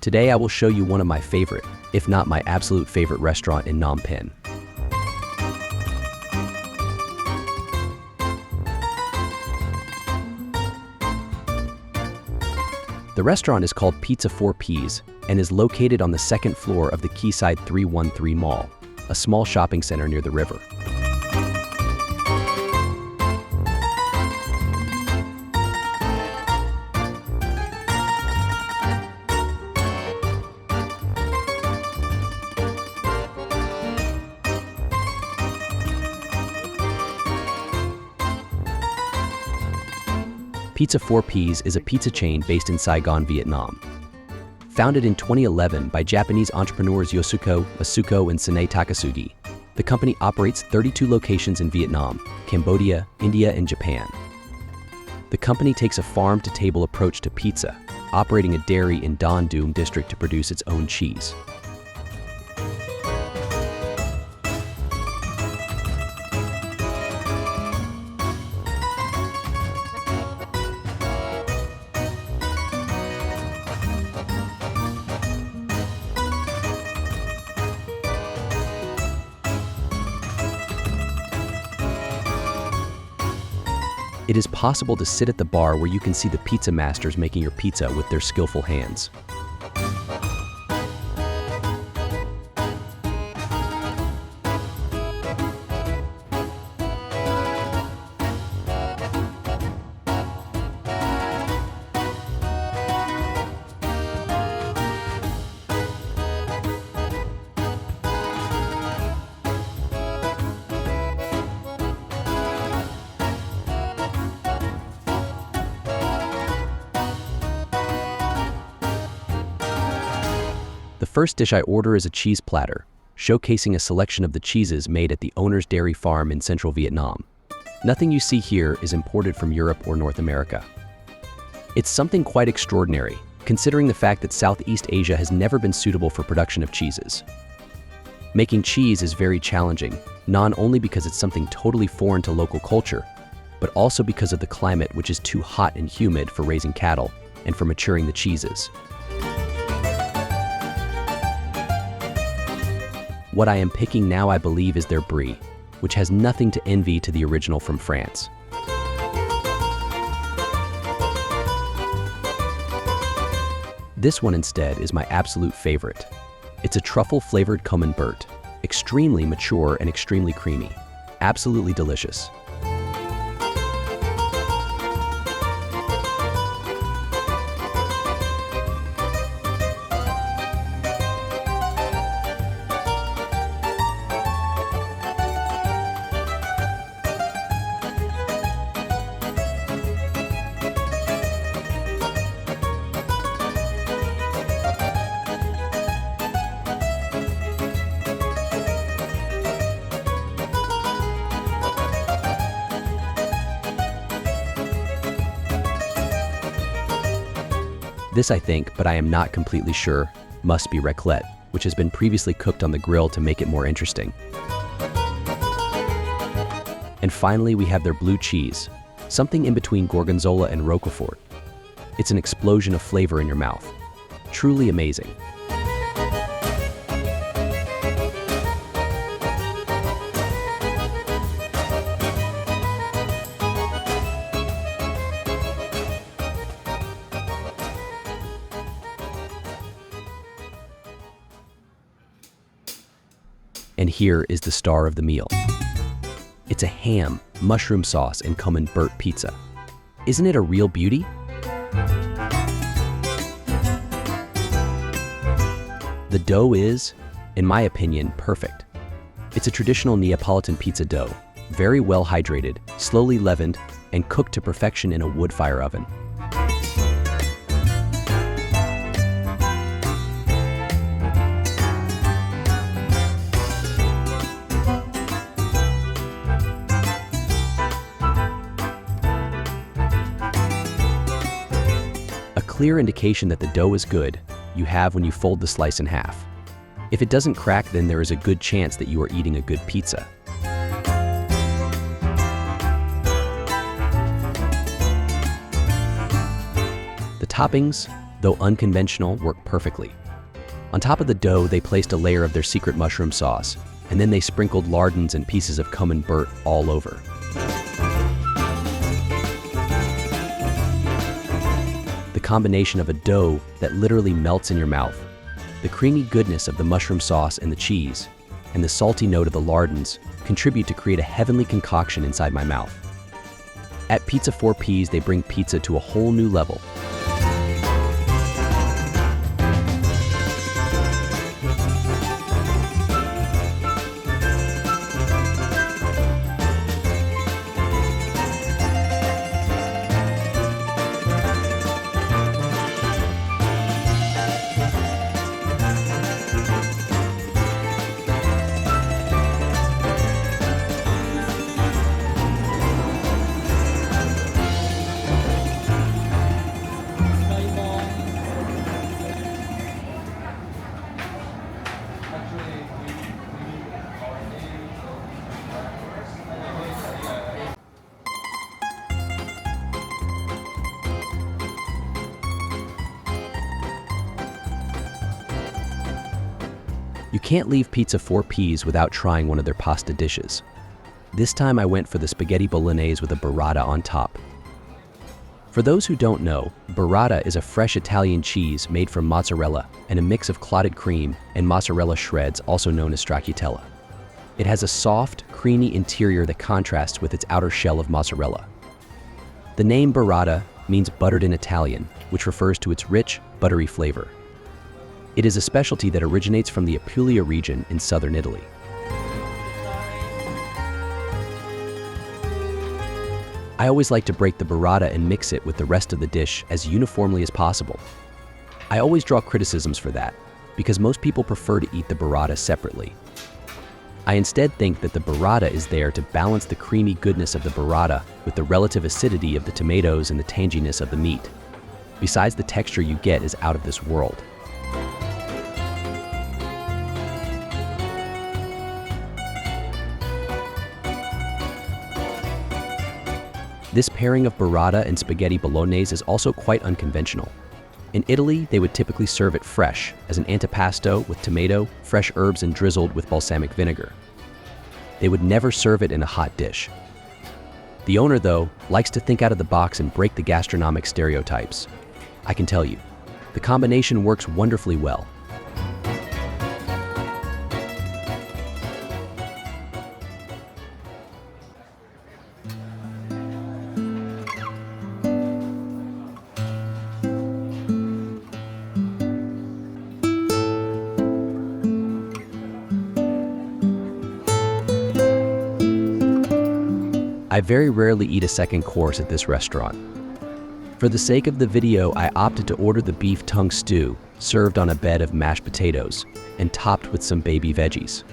Today I will show you one of my favorite, if not my absolute favorite restaurant in Phnom Penh. The restaurant is called Pizza 4 Ps and is located on the second floor of the Quayside 313 Mall, a small shopping center near the river. Pizza 4 Ps is a pizza chain based in Saigon, Vietnam. Founded in 2011 by Japanese entrepreneurs Yosuko Masuko and Sine Takasugi, the company operates 32 locations in Vietnam, Cambodia, India, and Japan. The company takes a farm-to-table approach to pizza, operating a dairy in Don Duong district to produce its own cheese. It is possible to sit at the bar where you can see the pizza masters making your pizza with their skillful hands. The first dish I order is a cheese platter, showcasing a selection of the cheeses made at the owner's dairy farm in central Vietnam. Nothing you see here is imported from Europe or North America. It's something quite extraordinary, considering the fact that Southeast Asia has never been suitable for production of cheeses. Making cheese is very challenging, not only because it's something totally foreign to local culture, but also because of the climate, which is too hot and humid for raising cattle and for maturing the cheeses. What I am picking now, I believe, is their brie, which has nothing to envy to the original from France. This one instead is my absolute favorite. It's a truffle-flavored camembert, extremely mature and extremely creamy. Absolutely delicious. This, I think, but I am not completely sure, must be raclette, which has been previously cooked on the grill to make it more interesting. And finally, we have their blue cheese, something in between gorgonzola and roquefort. It's an explosion of flavor in your mouth. Truly amazing. And here is the star of the meal. It's a ham, mushroom sauce, and camembert pizza. Isn't it a real beauty? The dough is, in my opinion, perfect. It's a traditional Neapolitan pizza dough, very well hydrated, slowly leavened, and cooked to perfection in a wood fire oven. Clear indication that the dough is good you have when you fold the slice in half. If it doesn't crack, then there is a good chance that you are eating a good pizza. The toppings though unconventional, work perfectly. On top of the dough, they placed a layer of their secret mushroom sauce, and then they sprinkled lardons and pieces of camembert all over. The combination of a dough that literally melts in your mouth, the creamy goodness of the mushroom sauce and the cheese, and the salty note of the lardons contribute to create a heavenly concoction inside my mouth. At Pizza 4Ps, they bring pizza to a whole new level. You can't leave Pizza 4Ps without trying one of their pasta dishes. This time I went for the spaghetti bolognese with a burrata on top. For those who don't know, burrata is a fresh Italian cheese made from mozzarella and a mix of clotted cream and mozzarella shreds, also known as stracciatella. It has a soft, creamy interior that contrasts with its outer shell of mozzarella. The name burrata means buttered in Italian, which refers to its rich, buttery flavor. It is a specialty that originates from the Apulia region in southern Italy. I always like to break the burrata and mix it with the rest of the dish as uniformly as possible. I always draw criticisms for that, because most people prefer to eat the burrata separately. I instead think that the burrata is there to balance the creamy goodness of the burrata with the relative acidity of the tomatoes and the tanginess of the meat. Besides, the texture you get is out of this world. This pairing of burrata and spaghetti bolognese is also quite unconventional. In Italy, they would typically serve it fresh, as an antipasto with tomato, fresh herbs, and drizzled with balsamic vinegar. They would never serve it in a hot dish. The owner, though, likes to think out of the box and break the gastronomic stereotypes. I can tell you, the combination works wonderfully well. I very rarely eat a second course at this restaurant. For the sake of the video, I opted to order the beef tongue stew, served on a bed of mashed potatoes, and topped with some baby veggies.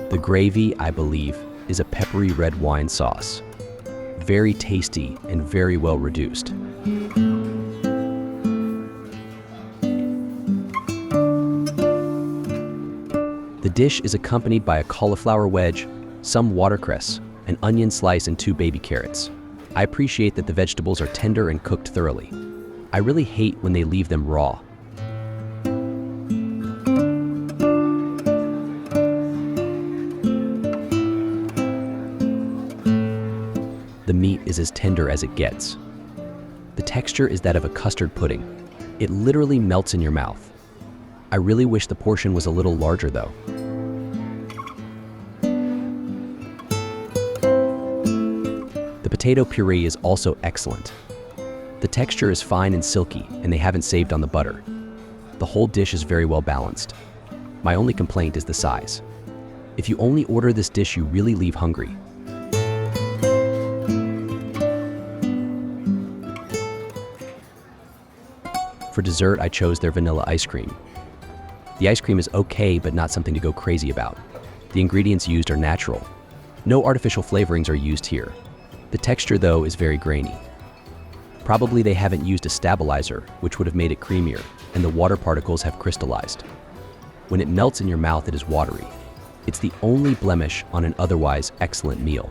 The gravy, I believe, is a peppery red wine sauce. Very tasty and very well reduced. The dish is accompanied by a cauliflower wedge, some watercress, an onion slice, and 2 baby carrots. I appreciate that the vegetables are tender and cooked thoroughly. I really hate when they leave them raw. The meat is as tender as it gets. The texture is that of a custard pudding. It literally melts in your mouth. I really wish the portion was a little larger though. Potato puree is also excellent. The texture is fine and silky, and they haven't saved on the butter. The whole dish is very well balanced. My only complaint is the size. If you only order this dish, you really leave hungry. For dessert, I chose their vanilla ice cream. The ice cream is okay, but not something to go crazy about. The ingredients used are natural. No artificial flavorings are used here. The texture, though, is very grainy. Probably they haven't used a stabilizer, which would have made it creamier, and the water particles have crystallized. When it melts in your mouth, it is watery. It's the only blemish on an otherwise excellent meal.